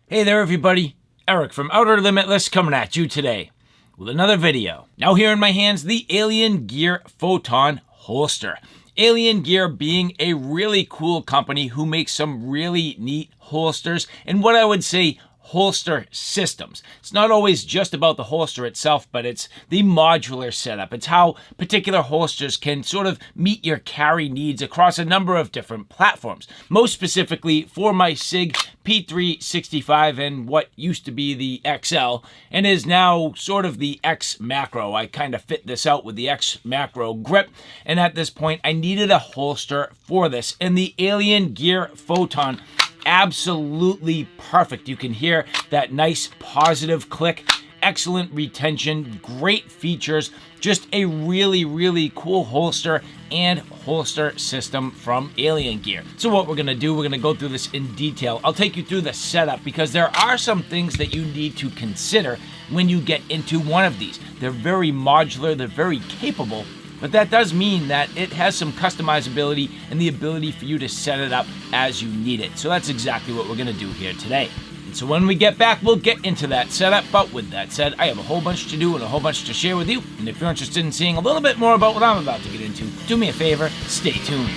Hey there everybody, Eric from Outer Limitless coming at you today with another video. Now here in my hands, the Alien Gear Photon holster. Alien Gear being a really cool company who makes some really neat holsters and what I would say holster systems. It's not always just about the holster itself, but it's the modular setup. It's how particular holsters can sort of meet your carry needs across a number of different platforms. Most specifically for my SIG P365 and what used to be the XL and is now sort of the X Macro. I kind of fit this out with the X Macro grip, and at this point I needed a holster for this, and the Alien Gear Photon absolutely perfect. You can hear that nice positive click, excellent retention, great features, just a really cool holster and holster system from Alien Gear. So what we're gonna do, we're gonna go through this in detail. I'll take you through the setup because there are some things that you need to consider when you get into one of these. They're very modular, they're very capable, but that does mean that it has some customizability and the ability for you to set it up as you need it. So that's exactly what we're gonna do here today. And so when we get back, we'll get into that setup. But with that said, I have a whole bunch to do and a whole bunch to share with you. And if you're interested in seeing a little bit more about what I'm about to get into, do me a favor, stay tuned.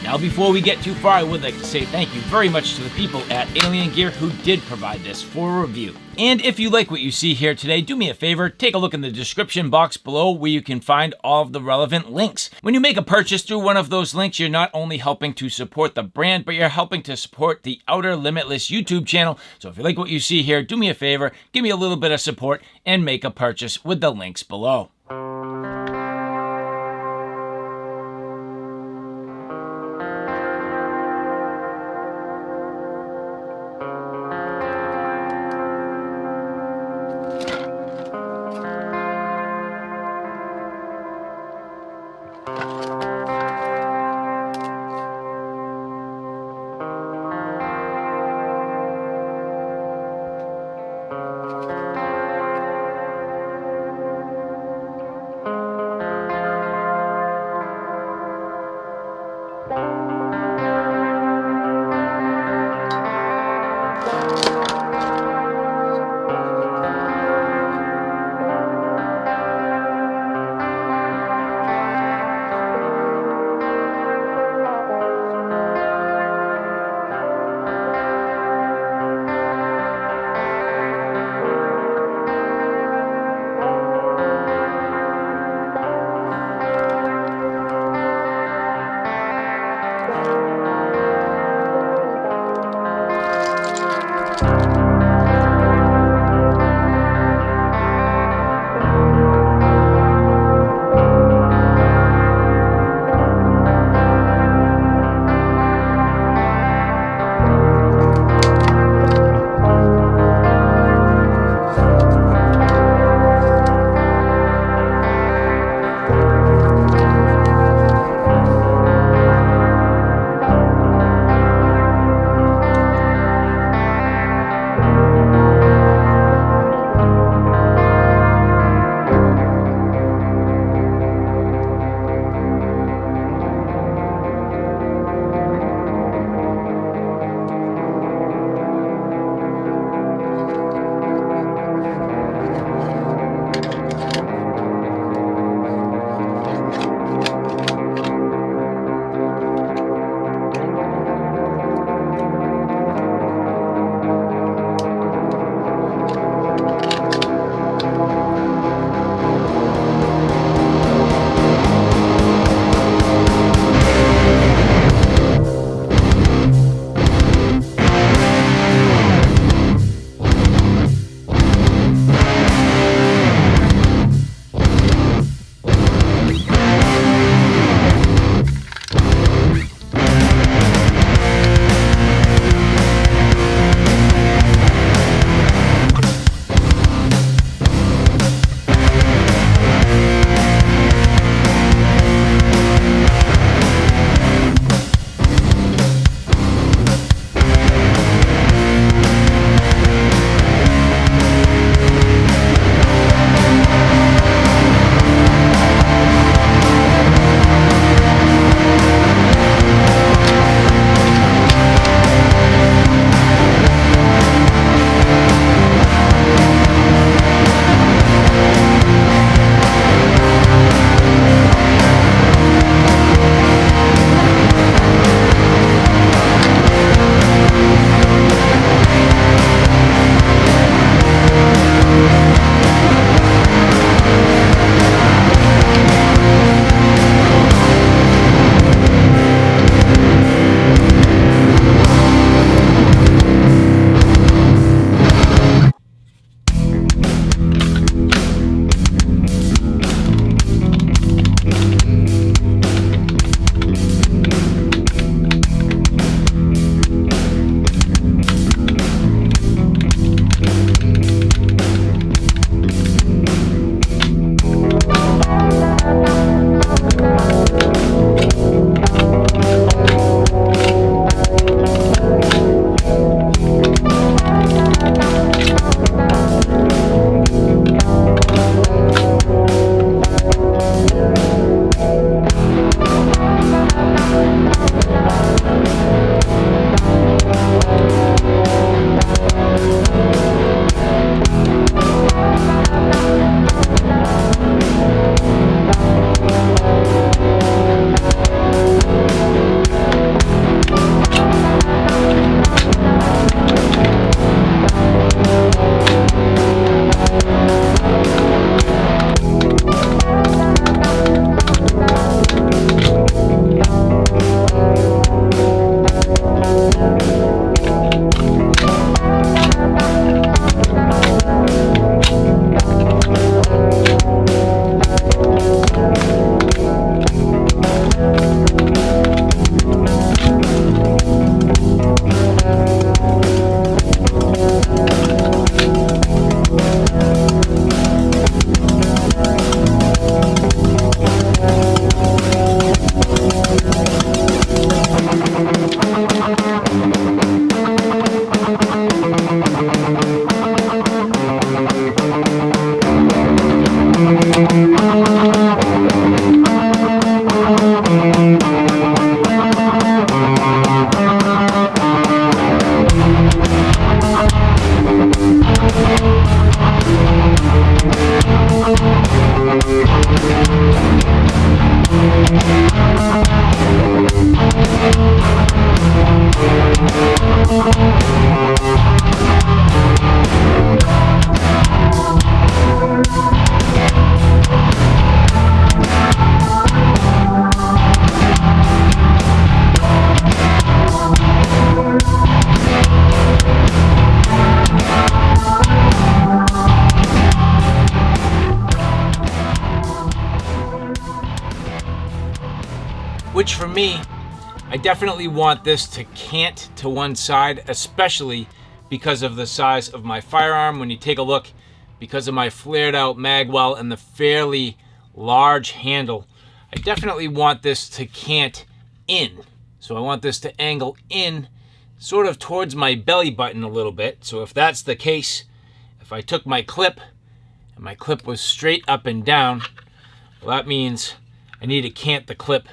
Now, before we get too far, I would like to say thank you very much to the people at Alien Gear who did provide this for a review. And if you like what you see here today, do me a favor, take a look in the description box below where you can find all of the relevant links. When you make a purchase through one of those links, you're not only helping to support the brand, but you're helping to support the Outer Limitless YouTube channel. So if you like what you see here, do me a favor, give me a little bit of support, and make a purchase with the links below. Which for me, I definitely want this to cant to one side, especially because of the size of my firearm. When you take a look, because of my flared out mag well and the fairly large handle, I definitely want this to cant in. So I want this to angle in sort of towards my belly button a little bit. So if that's the case, if I took my clip and my clip was straight up and down, well, that means I need to cant the clip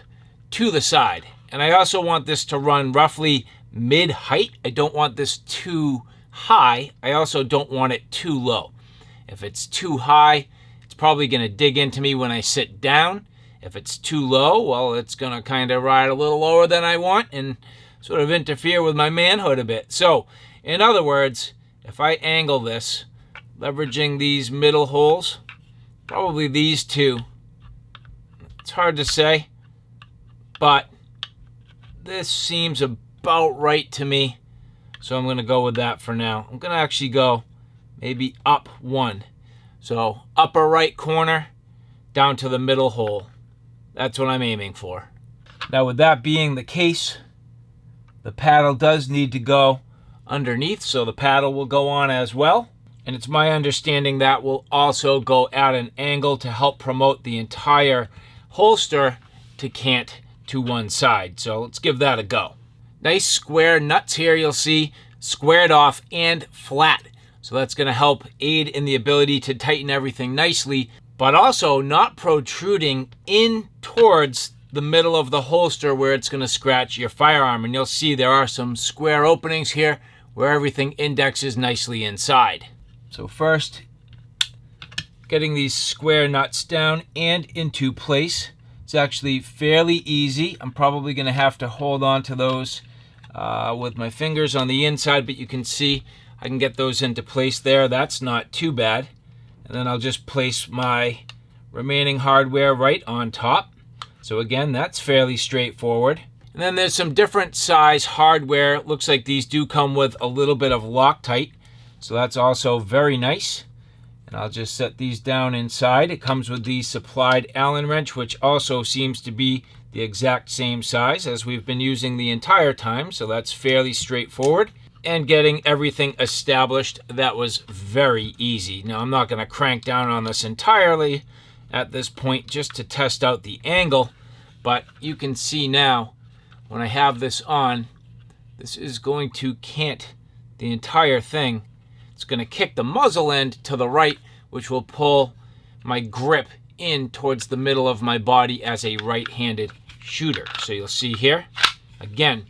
to the side. And I also want this to run roughly mid-height. I don't want this too high. I also don't want it too low. If it's too high, it's probably going to dig into me when I sit down. If it's too low, well, it's going to kind of ride a little lower than I want and sort of interfere with my manhood a bit. So, in other words, if I angle this, leveraging these middle holes, probably these two, it's hard to say, but this seems about right to me, so I'm going to go with that for now. I'm going to actually go maybe up one. So upper right corner down to the middle hole. That's what I'm aiming for. Now with that being the case, the paddle does need to go underneath, so the paddle will go on as well. And it's my understanding that will also go at an angle to help promote the entire holster to cant to one side. So let's give that a go. Nice square nuts here, you'll see, squared off and flat. So that's going to help aid in the ability to tighten everything nicely, but also not protruding in towards the middle of the holster where it's going to scratch your firearm. And you'll see there are some square openings here where everything indexes nicely inside. So first, getting these square nuts down and into place. It's actually fairly easy. I'm probably going to have to hold on to those with my fingers on the inside, but you can see I can get those into place there. That's not too bad. And then I'll just place my remaining hardware right on top. So again, that's fairly straightforward. And then there's some different size hardware. It looks like these do come with a little bit of Loctite. So that's also very nice. And I'll just set these down inside. It comes with the supplied Allen wrench, which also seems to be the exact same size as we've been using the entire time. So that's fairly straightforward. And getting everything established, that was very easy. Now I'm not going to crank down on this entirely at this point just to test out the angle. But you can see now when I have this on, this is going to cant the entire thing. It's going to kick the muzzle end to the right, which will pull my grip in towards the middle of my body as a right-handed shooter. So you'll see here, again,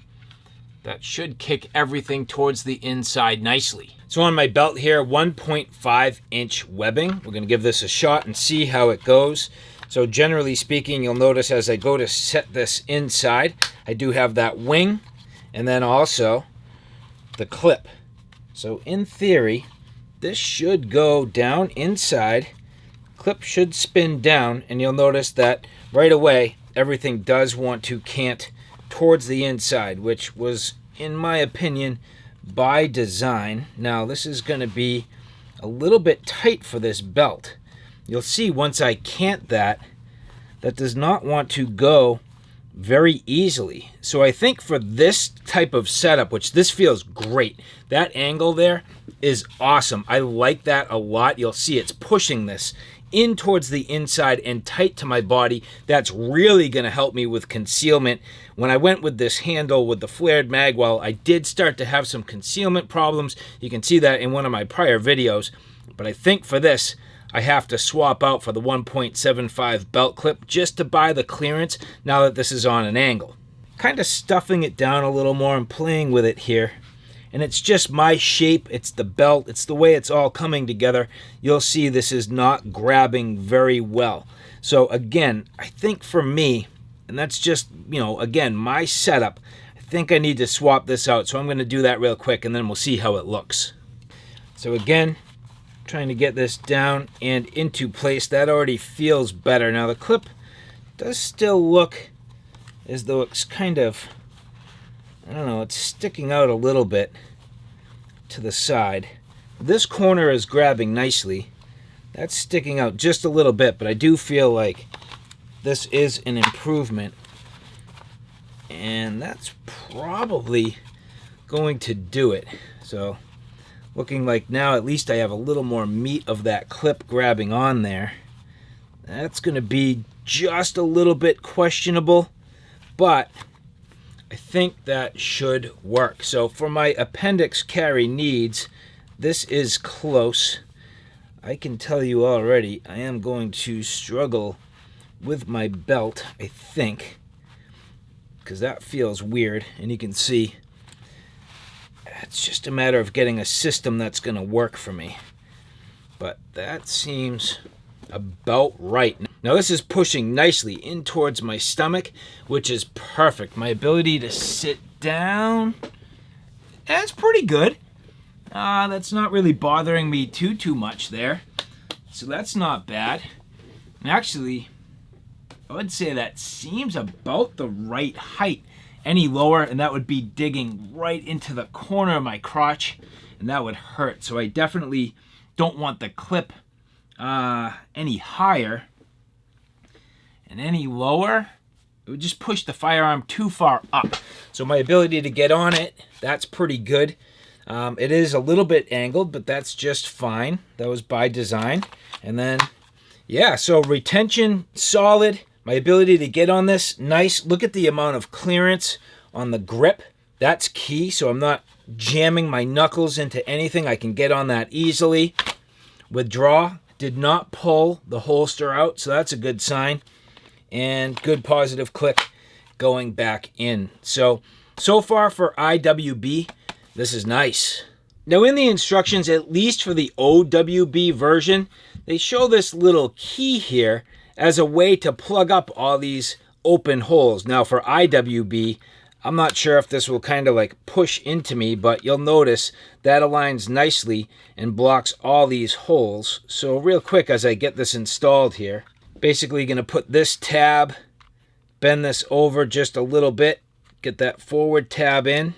that should kick everything towards the inside nicely. So on my belt here, 1.5 inch webbing. We're gonna give this a shot and see how it goes. So generally speaking, you'll notice as I go to set this inside, I do have that wing and then also the clip. So in theory, this should go down inside, clip should spin down, and you'll notice that right away, everything does want to cant towards the inside, which was, in my opinion, by design. Now this is going to be a little bit tight for this belt. You'll see once I cant that does not want to go very easily. So I think for this type of setup, which this feels great, that angle there is awesome. I like that a lot. You'll see it's pushing this in towards the inside and tight to my body. That's really going to help me with concealment. When I went with this handle with the flared mag well, I did start to have some concealment problems. You can see that in one of my prior videos. But I think for this, I have to swap out for the 1.75 belt clip just to buy the clearance now that this is on an angle. Kind of stuffing it down a little more and playing with it here. And it's just my shape, it's the belt, it's the way it's all coming together. You'll see this is not grabbing very well. So again, I think for me, and that's just, you know, again, my setup, I think I need to swap this out. So I'm going to do that real quick and then we'll see how it looks. So again, trying to get this down and into place. That already feels better. Now the clip does still look as though it's kind of, I don't know, it's sticking out a little bit to the side. This corner is grabbing nicely. That's sticking out just a little bit, but I do feel like this is an improvement. And that's probably going to do it. So looking like now at least I have a little more meat of that clip grabbing on there. That's going to be just a little bit questionable, but I think that should work. So for my appendix carry needs, this is close. I can tell you already, I am going to struggle with my belt, I think, because that feels weird. And you can see it's just a matter of getting a system that's going to work for me. But that seems about right. Now this is pushing nicely in towards my stomach, which is perfect. My ability to sit down, that's pretty good. That's not really bothering me too much there. So that's not bad. And actually, I would say that seems about the right height. Any lower and that would be digging right into the corner of my crotch and that would hurt. So I definitely don't want the clip any higher, and any lower it would just push the firearm too far up. So my ability to get on it, that's pretty good. It is a little bit angled, but that's just fine. That was by design. And then yeah, so retention solid. My ability to get on this, nice. Look at the amount of clearance on the grip. That's key, so I'm not jamming my knuckles into anything. I can get on that easily. Withdraw, did not pull the holster out, so that's a good sign. And good positive click going back in. So far for IWB, this is nice. Now in the instructions, at least for the OWB version, they show this little key here as a way to plug up all these open holes. Now for IWB, I'm not sure if this will kind of like push into me, but you'll notice that aligns nicely and blocks all these holes. So real quick as I get this installed here, basically going to put this tab, bend this over just a little bit, get that forward tab in,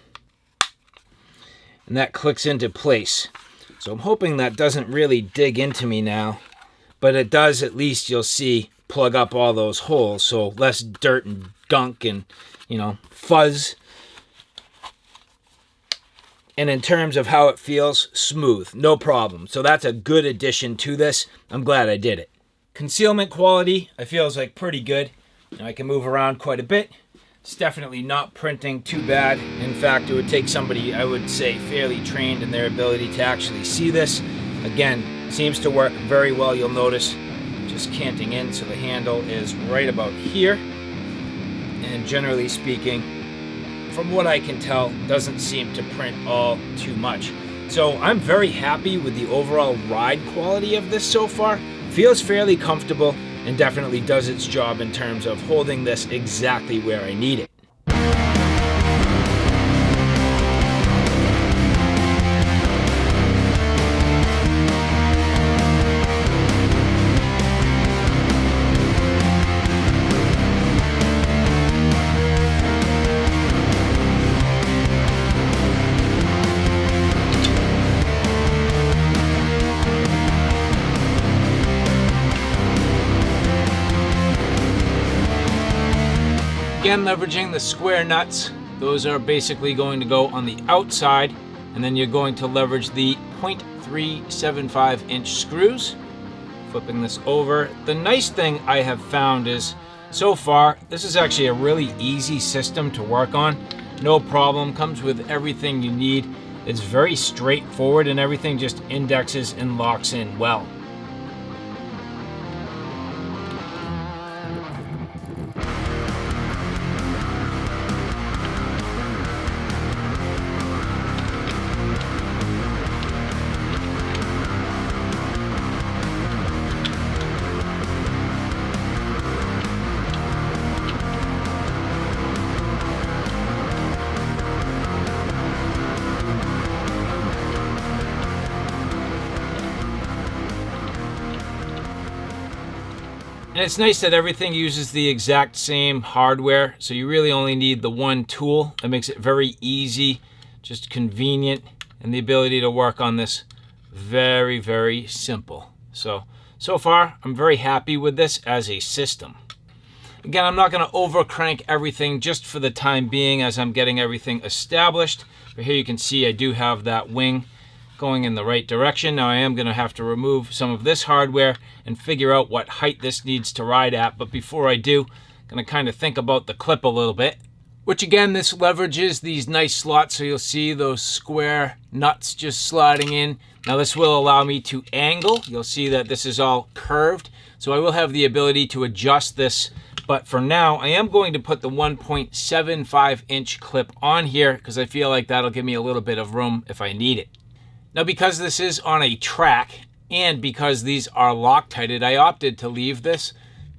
and that clicks into place. So I'm hoping that doesn't really dig into me now, but it does, at least you'll see, plug up all those holes, so less dirt and gunk and, you know, fuzz. And in terms of how it feels, smooth, no problem. So that's a good addition to this. I'm glad I did it. Concealment quality, I feel is like pretty good. I can move around quite a bit. It's definitely not printing too bad. In fact, it would take somebody, I would say, fairly trained in their ability to actually see this. Again, seems to work very well. You'll notice just canting in, so the handle is right about here. and generally speaking, from what I can tell, doesn't seem to print all too much. So I'm very happy with the overall ride quality of this so far. Feels fairly comfortable and definitely does its job in terms of holding this exactly where I need it. Again, leveraging the square nuts. Those are basically going to go on the outside, and then you're going to leverage the 0.375 inch screws. Flipping this over. The nice thing I have found is, so far, this is actually a really easy system to work on. No problem, comes with everything you need. It's very straightforward and everything just indexes and locks in well. And it's nice that everything uses the exact same hardware, so you really only need the one tool. That makes it very easy, just convenient, and the ability to work on this very, very simple. So far, I'm very happy with this as a system. Again, I'm not going to over crank everything just for the time being as I'm getting everything established. But here you can see I do have that wing going in the right direction. Now I am going to have to remove some of this hardware and figure out what height this needs to ride at. But before I do, I'm going to kind of think about the clip a little bit. Which again, this leverages these nice slots, so you'll see those square nuts just sliding in. Now this will allow me to angle. You'll see that this is all curved, so I will have the ability to adjust this. But for now, I am going to put the 1.75 inch clip on here because I feel like that'll give me a little bit of room if I need it. Now, because this is on a track and because these are Loctited, I opted to leave this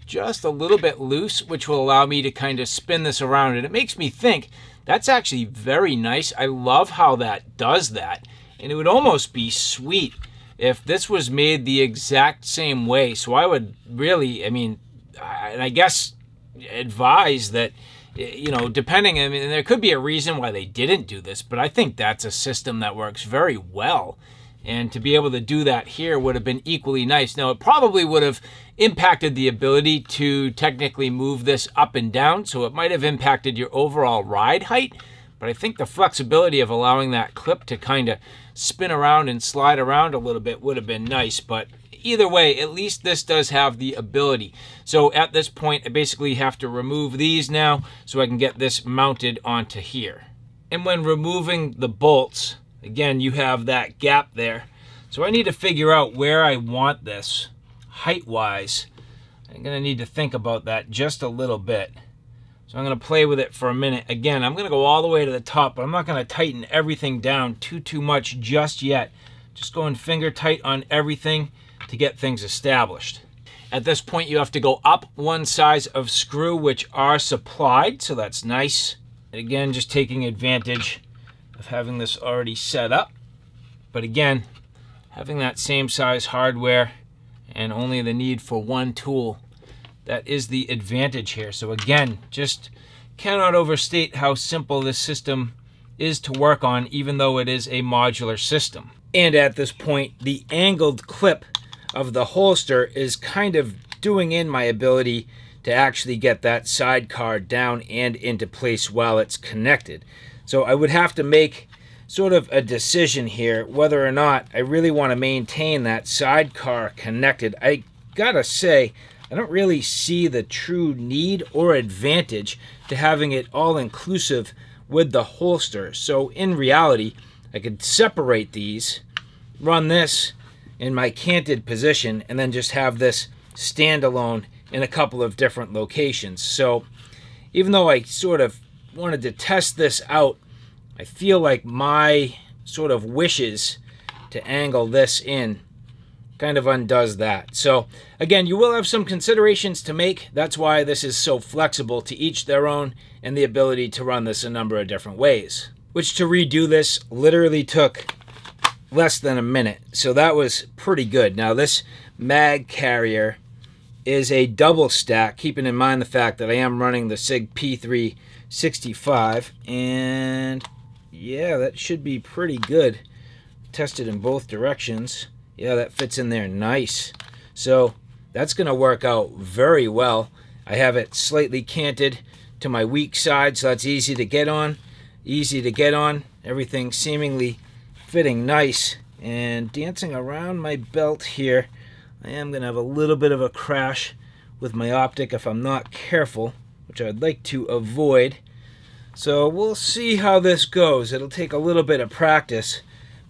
just a little bit loose, which will allow me to kind of spin this around. And it makes me think that's actually very nice. I love how that does that. And it would almost be sweet if this was made the exact same way. So I would really, and I guess advise that, you know, depending, there could be a reason why they didn't do this, but I think that's a system that works very well. And to be able to do that here would have been equally nice. Now, it probably would have impacted the ability to technically move this up and down, so it might have impacted your overall ride height, but I think the flexibility of allowing that clip to kind of spin around and slide around a little bit would have been nice. But either way, at least this does have the ability. So at this point, I basically have to remove these now so I can get this mounted onto here. And when removing the bolts, again, you have that gap there. So I need to figure out where I want this height-wise. I'm going to need to think about that just a little bit. So I'm going to play with it for a minute. Again, I'm going to go all the way to the top, but I'm not going to tighten everything down too much just yet. Just going finger tight on everything to get things established. At this point, you have to go up one size of screw, which are supplied, so that's nice. And again, just taking advantage of having this already set up. But again, having that same size hardware and only the need for one tool, that is the advantage here. So again, just cannot overstate how simple this system is to work on, even though it is a modular system. And at this point, the angled clip of the holster is kind of doing in my ability to actually get that sidecar down and into place while it's connected. So I would have to make sort of a decision here whether or not I really want to maintain that sidecar connected. I gotta say, I don't really see the true need or advantage to having it all inclusive with the holster. So in reality, I could separate these, run this in my canted position, and then just have this standalone in a couple of different locations. So even though I sort of wanted to test this out, I feel like my sort of wishes to angle this in kind of undoes that. So again, you will have some considerations to make. That's why this is so flexible, to each their own, and the ability to run this a number of different ways. Which, to redo this, literally took less than a minute. So that was pretty good. Now this mag carrier is a double stack, keeping in mind the fact that I am running the SIG P365, and yeah, that should be pretty good. Tested in both directions. Yeah, that fits in there nice. So that's going to work out very well. I have it slightly canted to my weak side, so that's easy to get on. Everything seemingly fitting nice. And dancing around my belt here, I am going to have a little bit of a crash with my optic if I'm not careful, which I'd like to avoid. So we'll see how this goes. It'll take a little bit of practice,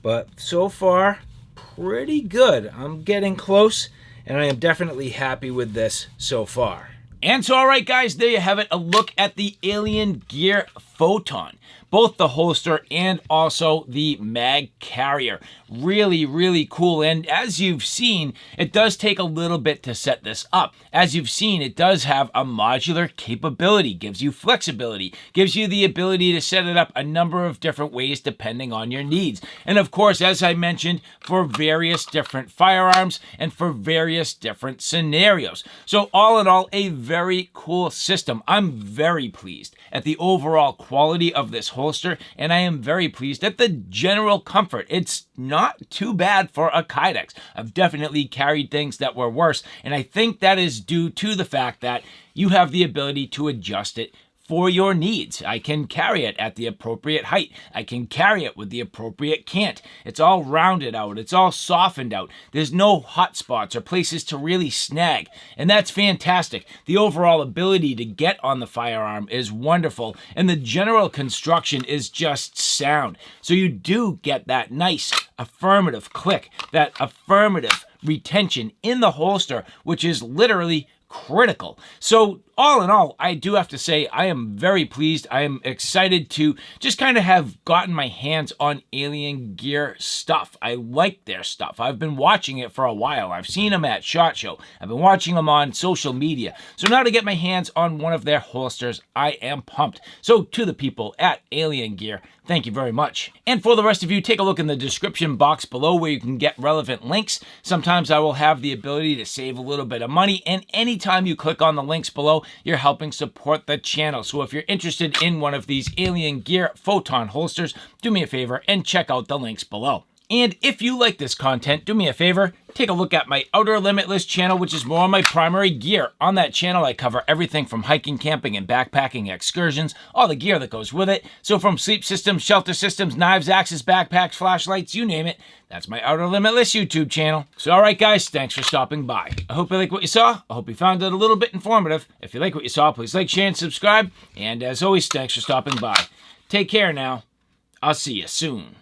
but so far, pretty good. I'm getting close, and I am definitely happy with this so far. And so, all right, guys, there you have it. A look at the Alien Gear Photon. Both the holster and also the mag carrier. Really, really cool. And as you've seen, it does take a little bit to set this up. As you've seen, it does have a modular capability, gives you flexibility, gives you the ability to set it up a number of different ways depending on your needs. And of course, as I mentioned, for various different firearms and for various different scenarios. So all in all, a very cool system. I'm very pleased at the overall quality of this holster, and I am very pleased at the general comfort. It's not too bad for a Kydex. I've definitely carried things that were worse, and I think that is due to the fact that you have the ability to adjust it for your needs. I can carry it at the appropriate height. I can carry it with the appropriate cant. It's all rounded out. It's all softened out. There's no hot spots or places to really snag. And that's fantastic. The overall ability to get on the firearm is wonderful. And the general construction is just sound. So you do get that nice affirmative click, that affirmative retention in the holster, which is literally critical. So all in all, I do have to say I am very pleased. I am excited to just kind of have gotten my hands on Alien Gear stuff. I like their stuff. I've been watching it for a while. I've seen them at SHOT Show. I've been watching them on social media. So now to get my hands on one of their holsters, I am pumped. So to the people at Alien Gear, thank you very much. And for the rest of you, take a look in the description box below where you can get relevant links. Sometimes I will have the ability to save a little bit of money, and anytime you click on the links below, you're helping support the channel. So if you're interested in one of these Alien Gear Photon holsters, do me a favor and check out the links below. And if you like this content, do me a favor, take a look at my Outer Limitless channel, which is more on my primary gear. On that channel, I cover everything from hiking, camping, and backpacking excursions, all the gear that goes with it. So from sleep systems, shelter systems, knives, axes, backpacks, flashlights, you name it, that's my Outer Limitless YouTube channel. So all right, guys, thanks for stopping by. I hope you like what you saw. I hope you found it a little bit informative. If you like what you saw, please like, share, and subscribe. And as always, thanks for stopping by. Take care now. I'll see you soon.